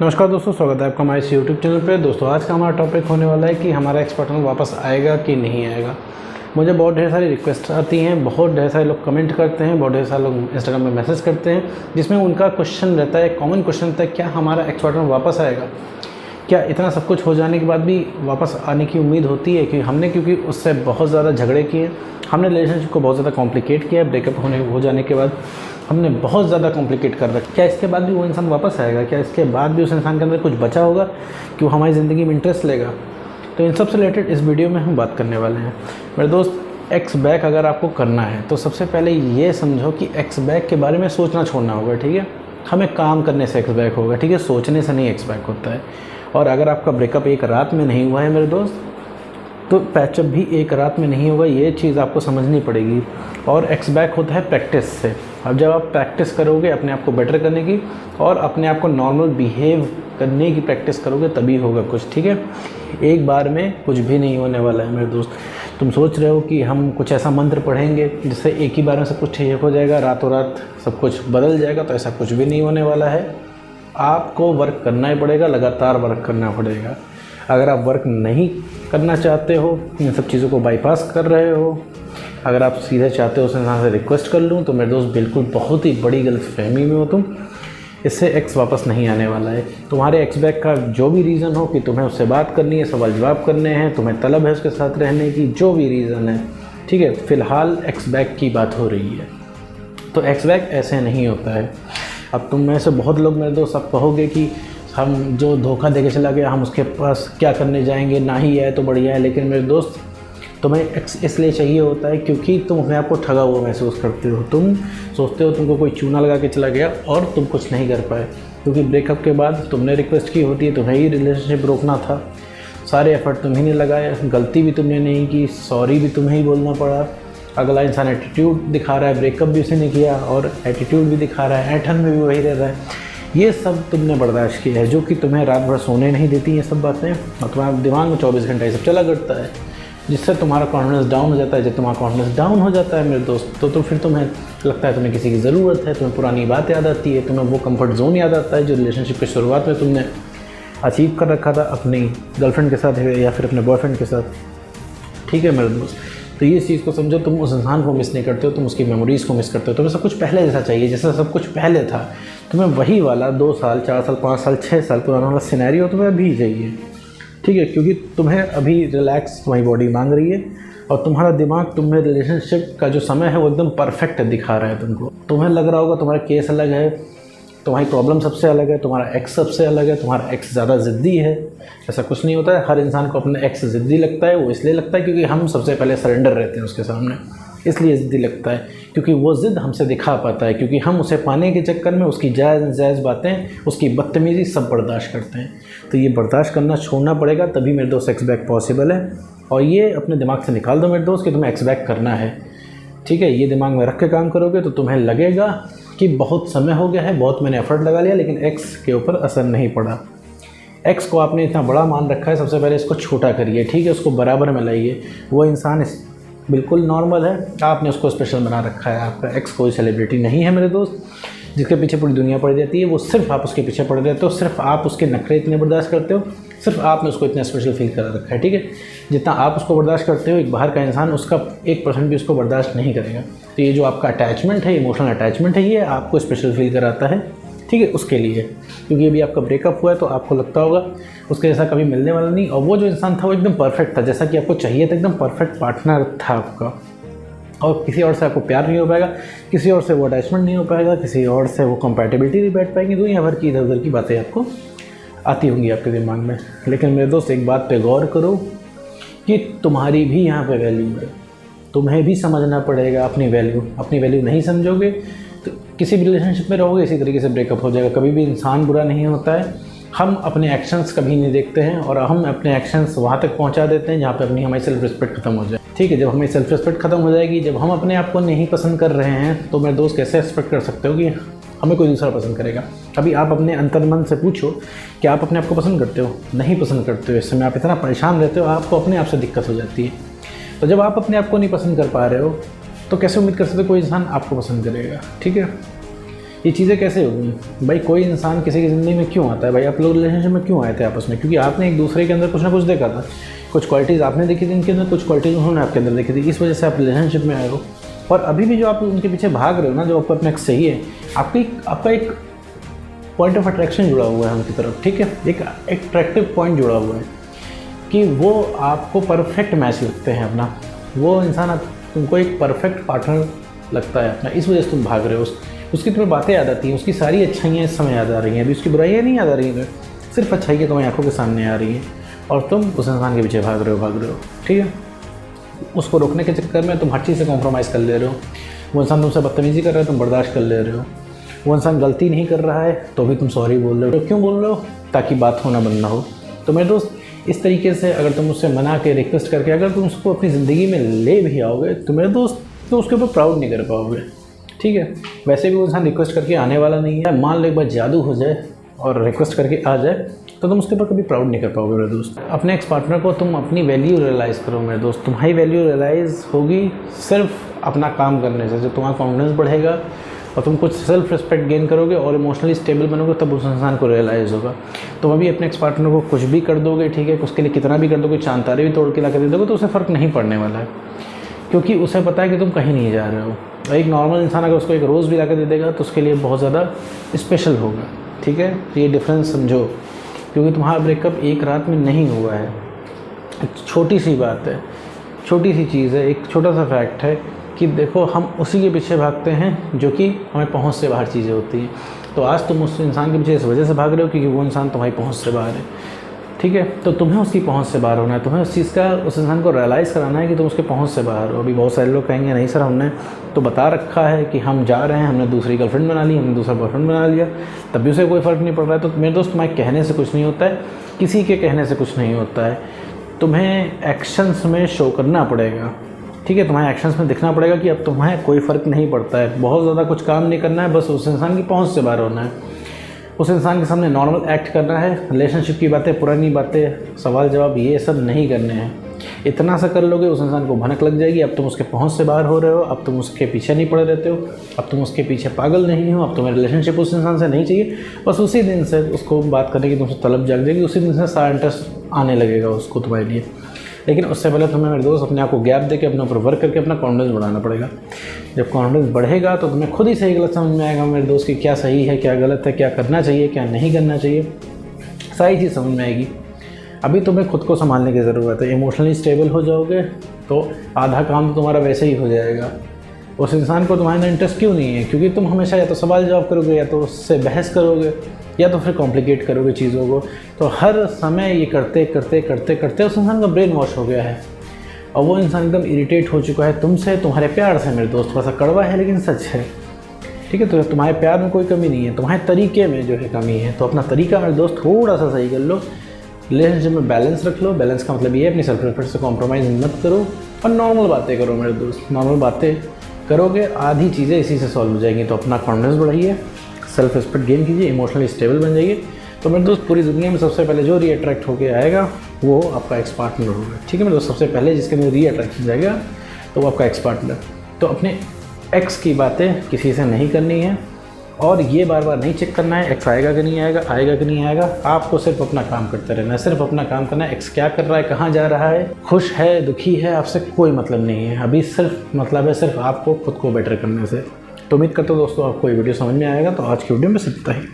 नमस्कार दोस्तों, स्वागत है आपका हमारे इस यूट्यूब चैनल पे। दोस्तों आज का हमारा टॉपिक होने वाला है कि हमारा एक्स पार्टनर वापस आएगा कि नहीं आएगा। मुझे बहुत ढेर सारी रिक्वेस्ट आती हैं, बहुत ढेर सारे लोग कमेंट करते हैं, बहुत ढेर सारे लोग इंस्टाग्राम में मैसेज करते हैं, जिसमें उनका क्वेश्चन रहता है, कॉमन क्वेश्चन रहता है, क्या हमारा एक्स पार्टनर वापस आएगा? क्या इतना सब कुछ हो जाने के बाद भी वापस आने की उम्मीद होती है? क्योंकि उससे बहुत ज़्यादा झगड़े किए, हमने रिलेशनशिप को बहुत ज़्यादा कॉम्प्लिकेट किया, ब्रेकअप हो जाने के बाद हमने बहुत ज़्यादा कॉम्प्लिकेट कर रखा। क्या इसके बाद भी वो इंसान वापस आएगा? क्या इसके बाद भी उस इंसान के अंदर कुछ बचा होगा कि वो हमारी ज़िंदगी में इंटरेस्ट लेगा? तो इन सब से रिलेटेड इस वीडियो में हम बात करने वाले हैं। मेरे दोस्त, एक्स बैक अगर आपको करना है तो सबसे पहले ये समझो कि एक्स बैक के बारे में सोचना छोड़ना होगा, ठीक है? हमें काम करने से एक्स बैक होगा, ठीक है? सोचने से नहीं एक्स बैक होता है। और अगर आपका ब्रेकअप एक रात में नहीं हुआ है मेरे दोस्त, तो पैचअप भी एक रात में नहीं होगा, ये चीज़ आपको समझनी पड़ेगी। और एक्स बैक होता है प्रैक्टिस से। अब जब आप प्रैक्टिस करोगे अपने आप को बेटर करने की और अपने आप को नॉर्मल बिहेव करने की प्रैक्टिस करोगे, तभी होगा कुछ, ठीक है? एक बार में कुछ भी नहीं होने वाला है मेरे दोस्त। तुम सोच रहे हो कि हम कुछ ऐसा मंत्र पढ़ेंगे जिससे एक ही बार में सब कुछ ठीक हो जाएगा, रातों रात सब कुछ बदल जाएगा, तो ऐसा कुछ भी नहीं होने वाला है। आपको वर्क करना ही पड़ेगा, लगातार वर्क करना पड़ेगा। अगर आप वर्क नहीं करना चाहते हो, इन सब चीज़ों को बाईपास कर रहे हो, अगर आप सीधे चाहते हो उस इंसान से रिक्वेस्ट कर लूँ, तो मेरे दोस्त बिल्कुल बहुत ही बड़ी गलतफहमी में हो तुम। इससे एक्स वापस नहीं आने वाला है। तुम्हारे एक्स बैक का जो भी रीज़न हो कि तुम्हें उससे बात करनी है, सवाल जवाब करने हैं, तुम्हें तलब है उसके साथ रहने की, जो भी रीज़न है, ठीक है? फ़िलहाल एक्स बैक की बात हो रही है, तो एक्स बैक ऐसे नहीं होता है। अब तुम में से बहुत लोग मेरे दोस्त अब कहोगे कि हम जो धोखा देके चला गया, हम उसके पास क्या करने जाएंगे, ना ही आए तो बढ़िया है। लेकिन मेरे दोस्त, तुम्हें एक्स इसलिए चाहिए होता है क्योंकि तुम अपने आप को ठगा हुआ महसूस करते हो। तुम सोचते हो तुमको कोई चूना लगा के चला गया और तुम कुछ नहीं कर पाए, क्योंकि ब्रेकअप के बाद तुमने रिक्वेस्ट की होती है, तुम्हें ही रिलेशनशिप रोकना था, सारे एफर्ट तुम्ही ने लगाए, गलती भी तुमने नहीं की, सॉरी भी तुम्हें ही बोलना पड़ा। अगला इंसान एटीट्यूड दिखा रहा है, ब्रेकअप भी उसी ने किया और एटीट्यूड भी दिखा रहा है, ऐठन में भी वही रह रहा है। ये सब तुमने बर्दाश्त किया है, जो कि तुम्हें रात भर सोने नहीं देती ये सब बातें, और तुम्हारे दिमाग में 24 घंटे ये सब चला करता है, जिससे तुम्हारा कॉन्फिडेंस डाउन हो जाता है। जब तुम्हारा कॉन्फिडेंस डाउन हो जाता है मेरे दोस्त, तो फिर तुम्हें लगता है तुम्हें किसी की ज़रूरत है, तुम्हें पुरानी बात याद आती है, तुम्हें वो कंफर्ट जोन याद आता है जो रिलेशनशिप की शुरुआत में तुमने अचीव कर रखा था अपनी गर्लफ्रेंड के साथ या फिर अपने बॉयफ्रेंड के साथ, ठीक है मेरे दोस्त? तो ये चीज़ को समझो, तुम उस इंसान को मिस नहीं करते हो, तुम उसकी मेमोरीज़ को मिस करते हो। तुम्हें सब कुछ पहले जैसा चाहिए, जैसा सब कुछ पहले था। तुम्हें वही वाला 2 साल, 4 साल, 5 साल, 6 साल पुराना वाला सिनेरियो तुम्हें अभी चाहिए, ठीक है? क्योंकि तुम्हें अभी रिलैक्स तुम्हारी बॉडी मांग रही है और तुम्हारा दिमाग तुम्हें रिलेशनशिप का जो समय है वो एकदम परफेक्ट दिखा रहा है तुमको। तुम्हें लग रहा होगा तुम्हारा केस अलग है, तुम्हारी प्रॉब्लम सबसे अलग है, तुम्हारा एक्स सबसे अलग है, तुम्हारा एक्स ज़्यादा ज़िद्दी है। ऐसा कुछ नहीं होता है। हर इंसान को अपना एक्स ज़िद्दी लगता है। वो इसलिए लगता है क्योंकि हम सबसे पहले सरेंडर रहते हैं उसके सामने, इसलिए ज़िद्दी लगता है, क्योंकि वो ज़िद हमसे दिखा पाता है, क्योंकि हम उसे पाने के चक्कर में उसकी जायज़ बातें, उसकी बदतमीज़ी सब बर्दाश्त करते हैं। तो ये बर्दाश्त करना छोड़ना पड़ेगा, तभी मेरे दोस्त एक्स बैक पॉसिबल है। और ये अपने दिमाग से निकाल दो मेरे दोस्त कि तुम्हें एक्स बैक करना है, ठीक है? ये दिमाग में रख के काम करोगे तो तुम्हें लगेगा कि बहुत समय हो गया है, बहुत मैंने एफर्ट लगा लिया, लेकिन एक्स के ऊपर असर नहीं पड़ा। एक्स को आपने इतना बड़ा मान रखा है, सबसे पहले इसको छोटा करिए, ठीक है? उसको बराबर में लाइए। वो इंसान बिल्कुल नॉर्मल है, आपने उसको स्पेशल बना रखा है। आपका एक्स कोई सेलिब्रिटी नहीं है मेरे दोस्त, जिसके पीछे पूरी दुनिया पड़ जाती है। वो सिर्फ आप उसके पीछे पड़ जाते हो, सिर्फ आप उसके नखरे इतने बर्दाश्त करते हो, सिर्फ आपने उसको इतना स्पेशल फील करा रखा है, ठीक है? जितना आप उसको बर्दाश्त करते हो, एक बाहर का इंसान उसका 1% भी उसको बर्दाश्त नहीं करेगा। तो ये जो आपका अटैचमेंट है, इमोशनल अटैचमेंट है, ये आपको स्पेशल फील कराता है, ठीक है? उसके लिए, क्योंकि अभी आपका ब्रेकअप हुआ है तो आपको लगता होगा उसके जैसा कभी मिलने वाला नहीं। और वो जो इंसान था वो एकदम परफेक्ट था, जैसा कि आपको चाहिए था, एकदम परफेक्ट पार्टनर था आपका। और किसी और से आपको प्यार नहीं हो पाएगा, किसी और से वो अटैचमेंट नहीं हो पाएगा, किसी और से वो कंपैटिबिलिटी नहीं बैठ पाएगी। दुनिया भर की इधर उधर की बातें आपको आती होंगी आपके दिमाग में। लेकिन मेरे दोस्त, एक बात पे गौर करो कि तुम्हारी भी यहाँ पे वैल्यू है। तुम्हें भी समझना पड़ेगा अपनी वैल्यू। अपनी वैल्यू नहीं समझोगे तो किसी भी रिलेशनशिप में रहोगे, इसी तरीके से ब्रेकअप हो जाएगा। कभी भी इंसान बुरा नहीं होता है। हम अपने एक्शंस कभी नहीं देखते हैं और हम अपने एक्शंस वहाँ तक पहुँचा देते हैं जहाँ पे अपनी हमारी सेल्फ रिस्पेक्ट खत्म हो जाए, ठीक है? जब हमारी सेल्फ रिस्पेक्ट खत्म हो जाएगी, जब हम अपने आप को नहीं पसंद कर रहे हैं, तो मेरे दोस्त कैसे एक्सपेक्ट कर सकते हो कि हमें कोई दूसरा पसंद करेगा? अभी आप अपने अंतर्मन से पूछो कि आप अपने आप को पसंद करते हो? नहीं पसंद करते हो। इस समय आप इतना परेशान रहते हो, आपको अपने आप से दिक्कत हो जाती है। तो जब आप अपने आप को नहीं पसंद कर पा रहे हो, तो कैसे उम्मीद कर सकते हो कोई इंसान आपको पसंद करेगा, ठीक है? ये चीज़ें कैसे होगी भाई? कोई इंसान किसी की ज़िंदगी में क्यों आता है भाई? आप लोग रिलेशनशिप में क्यों आए थे आपस में? क्योंकि आपने एक दूसरे के अंदर कुछ ना कुछ देखा था, कुछ क्वालिटीज़ आपने देखी थी इनके अंदर, कुछ क्वालिटीज़ उन्होंने आपके अंदर देखी थी, इस वजह से आप रिलेशनशिप में आए हो। और अभी भी जो आप उनके पीछे भाग रहे हो ना, जो आपको अपने एक्स चाहिए, आपका एक पॉइंट ऑफ अट्रैक्शन जुड़ा हुआ है उनकी तरफ, ठीक है? एक अट्रैक्टिव पॉइंट जुड़ा हुआ है कि वो आपको परफेक्ट मैच लगते हैं अपना, वो इंसान तुमको एक परफेक्ट पार्टनर लगता है अपना, इस वजह से तुम भाग रहे हो। उसकी तुम्हें बातें याद आती हैं, उसकी सारी अच्छाइयाँ इस समय याद आ रही हैं, अभी उसकी बुराइयाँ नहीं याद आ रही हैं, सिर्फ अच्छाइयाँ तुम्हारी आंखों के सामने आ रही हैं और तुम उस इंसान के पीछे भाग रहे हो, ठीक है? उसको रोकने के चक्कर में तुम हर चीज़ से कॉम्प्रोमाइज़ कर ले रहे हो। वो इंसान तुमसे बदतमीज़ी कर रहा है, तुम बर्दाश्त कर ले रहे हो। वो इंसान गलती नहीं कर रहा है तो भी तुम सॉरी बोल रहे हो। तो क्यों बोल रहे हो? ताकि बात होना बंद ना हो। तो मेरे दोस्त, इस तरीके से अगर तुम उससे मना के, रिक्वेस्ट करके अगर तुम उसको अपनी ज़िंदगी में ले भी आओगे तो मेरे दोस्त, तो उसके ऊपर प्राउड नहीं कर पाओगे, ठीक है? वैसे भी वो इंसान रिक्वेस्ट करके आने वाला नहीं है। मान लो एक बार जादू हो जाए और रिक्वेस्ट करके आ जाए तो तुम उसके ऊपर कभी प्राउड नहीं कर पाओगे मेरे दोस्त। अपने एक्स पार्टनर को तुम अपनी वैल्यू रियलाइज़ करो मेरे दोस्त। तुम्हारी वैल्यू रियलाइज़ होगी सिर्फ अपना काम करने से। जब तुम्हारा कॉन्फिडेंस बढ़ेगा और तुम कुछ सेल्फ रिस्पेक्ट गेन करोगे और इमोशनली स्टेबल बनोगे, तब उस इंसान को रियलाइज़ होगा। तुम अभी अपने एक्स पार्टनर को कुछ भी कर दोगे, ठीक है, उसके लिए कितना भी कर दोगे, चांद तारे भी तोड़ के ला कर दे दोगे, तो उसे फ़र्क नहीं पड़ने वाला है, क्योंकि उसे पता है कि तुम कहीं नहीं जा रहे हो। एक नॉर्मल इंसान अगर उसको एक रोज़ भी ला कर दे देगा तो उसके लिए बहुत ज़्यादा स्पेशल होगा, ठीक है? तो ये डिफरेंस समझो, क्योंकि तुम्हारा ब्रेकअप एक रात में नहीं हुआ है। छोटी सी बात है, छोटी सी चीज़ है, एक छोटा सा फैक्ट है कि देखो, हम उसी के पीछे भागते हैं जो कि हमें पहुंच से बाहर चीज़ें होती हैं। तो आज तुम उस इंसान के पीछे इस वजह से भाग रहे हो क्योंकि वो इंसान तुम्हारी पहुंच से बाहर है, ठीक है? तो तुम्हें उसकी पहुंच से बाहर होना है, तुम्हें उस चीज़ का, उस इंसान को रियलाइज़ कराना है कि तुम उसके पहुंच से बाहर हो। अभी बहुत सारे लोग कहेंगे नहीं सर, हमने तो बता रखा है कि हम जा रहे हैं, हमने दूसरी गर्लफ्रेंड बना ली, हमने दूसरा बॉयफ्रेंड बना लिया, तब भी उसे कोई फ़र्क नहीं पड़ रहा है। तो मेरे दोस्त, तुम्हारे कहने से कुछ नहीं होता है, किसी के कहने से कुछ नहीं होता है। तुम्हें एक्शंस में शो करना पड़ेगा, ठीक है? तुम्हारे एक्शंस में दिखना पड़ेगा कि अब तुम्हें कोई फ़र्क नहीं पड़ता है। बहुत ज़्यादा कुछ काम नहीं करना है, बस उस इंसान की पहुंच से बाहर होना है। उस इंसान के सामने नॉर्मल एक्ट करना है। रिलेशनशिप की बातें, पुरानी बातें, सवाल जवाब, ये सब नहीं करने हैं। इतना सा कर लोगे, उस इंसान को भनक लग जाएगी। अब तुम उसके पहुंच से बाहर हो रहे हो, अब तुम उसके पीछे नहीं पड़े रहते हो, अब तुम उसके पीछे पागल नहीं हो, अब तुम्हें रिलेशनशिप उस इंसान से नहीं चाहिए। बस उसी दिन से उसको बात करने की तुमसे तलब जाग जाएगी, उसी दिन से सारा इंटरेस्ट आने लगेगा उसको तुम्हारे लिए। लेकिन उससे पहले तुम्हें मेरे दोस्त अपने आप को गैप देके, अपने ऊपर वर्क करके अपना कॉन्फिडेंस बढ़ाना पड़ेगा। जब कॉन्फिडेंस बढ़ेगा तो तुम्हें खुद ही सही गलत समझ में आएगा मेरे दोस्त कि क्या सही है, क्या गलत है, क्या करना चाहिए, क्या नहीं करना चाहिए, सारी चीज़ समझ में आएगी। अभी तुम्हें खुद को संभालने की ज़रूरत है। इमोशनली स्टेबल हो जाओगे तो आधा काम तो तुम्हारा वैसे ही हो जाएगा। उस इंसान को तुम्हारे अंदर इंटरेस्ट क्यों नहीं है? क्योंकि तुम हमेशा या तो सवाल जवाब करोगे, या तो उससे बहस करोगे, या तो फिर कॉम्प्लिकेट करोगे चीज़ों को। तो हर समय ये करते करते करते करते उस इंसान का ब्रेन वॉश हो गया है और वो इंसान एकदम इरिटेट हो चुका है तुमसे, तुम्हारे प्यार से मेरे दोस्त। थोड़ा सा कड़वा है लेकिन सच है, ठीक है? तो तुम्हारे प्यार में कोई कमी नहीं है, तुम्हारे तरीके में जो है कमी है। तो अपना तरीका मेरे दोस्त थोड़ा सा सही कर लो। रिलेशनशिप में बैलेंस रख लो। बैलेंस का मतलब ये है अपनी सेल्फ रिस्पेक्ट से कॉम्प्रोमाइज़ मत करो और नॉर्मल बातें करो मेरे दोस्त। नॉर्मल बातें करोगे, आधी चीज़ें इसी से सॉल्व हो जाएंगी। तो अपना कॉन्फिडेंस बढ़ाइए, सेल्फ रिस्पेक्ट गेन कीजिए, इमोशनली स्टेबल बन जाइए। तो मेरे दोस्त, पूरी दुनिया में सबसे पहले जो रीअट्रैक्ट होकर आएगा वो आपका एक्स पार्टनर होगा, ठीक है मेरे दोस्त? सबसे पहले जिसके अंदर रीअट्रैक्शन जाएगा तो वो आपका एक्स पार्टनर। तो अपने एक्स की बातें किसी से नहीं करनी है और ये बार बार नहीं चेक करना है एक्स आएगा कि नहीं आएगा, आएगा कि नहीं आएगा। आपको सिर्फ अपना काम करते रहना है, सिर्फ अपना काम करना है। एक्स क्या कर रहा है, कहाँ जा रहा है, खुश है, दुखी है, आपसे कोई मतलब नहीं है। अभी सिर्फ मतलब है सिर्फ आपको खुद को बेटर करने से। तो उम्मीद करता हूँ दोस्तों आपको ये वीडियो समझ में आएगा। तो आज की वीडियो में सिर्फ इतना ही।